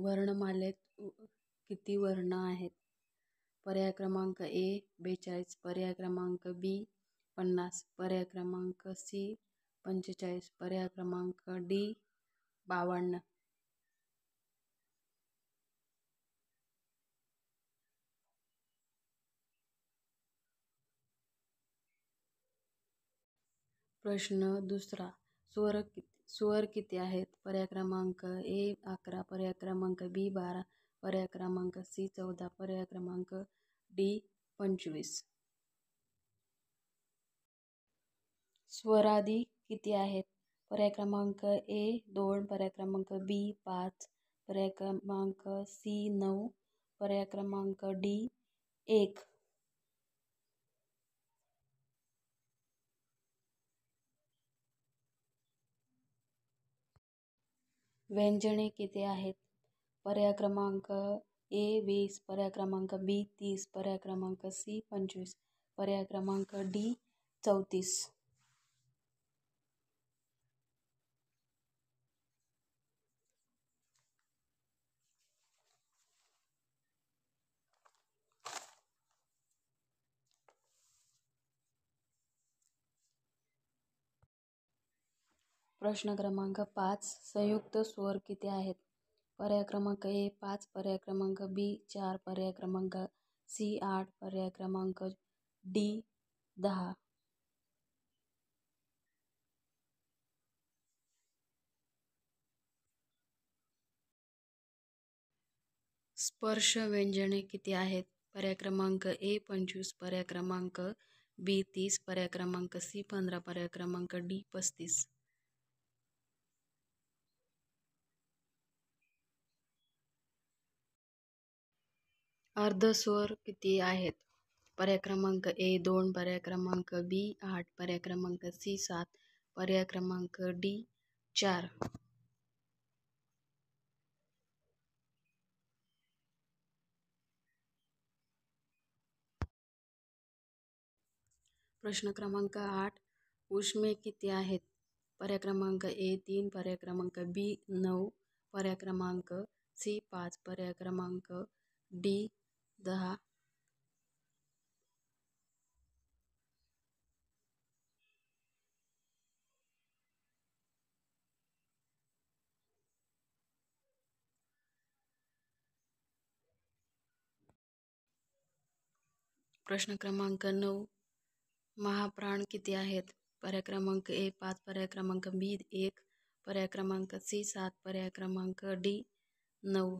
वर्णमालेत किती वर्ण आहेत? पर्याय क्रमांक ए 42, पर्याय क्रमांक बी 50, पर्याय क्रमांक सी 45, पर्याय क्रमांक डी 52. प्रश्न दुसरा, स्वर किती आहेत? पर्याय क्रमांक ए 11, पर्याय क्रमांक बी 12, पर्याय क्रमांक सी 14, पर्याय क्रमांक डी 25. स्वरादी किती आहेत? पर्याय क्रमांक ए 2, पर्याय क्रमांक बी 5, पर्याय क्रमांक सी 9, पर्याय क्रमांक डी 1. व्यंजने किती आहेत? पर्याय क्रमांक ए 20, पर्याय क्रमांक बी 30, पर्याय क्रमांक सी 25, पर्याय क्रमांक डी 34. प्रश्न क्रमांक 5, संयुक्त स्वर किती आहेत? पर्याय क्रमांक ए 5, पर्याय क्रमांक बी 4, पर्याय क्रमांक सी 8, पर्याय क्रमांक डी 10. स्पर्श व्यंजने किती आहेत? पर्याय क्रमांक ए 25, पर्याय क्रमांक बी 30, पर्याय क्रमांक सी 15, पर्याय क्रमांक डी 35. अर्धस्वर किती आहेत? पर्याय क्रमांक ए 2, पर्याय क्रमांक बी 8, पर्याय क्रमांक सी 7, पर्याय क्रमांक डी 4. प्रश्न क्रमांक 8, उष्मे किती आहेत? पर्याय क्रमांक ए 3, पर्याय क्रमांक बी 9, पर्याय क्रमांक सी 5, पर्याय क्रमांक डी 10. प्रश्न क्रमांक 9, महाप्राण किती आहेत? पर्याय क्रमांक ए 5, पर्याय क्रमांक बी 1, पर्याय क्रमांक सी 7, पर्याय क्रमांक डी 9.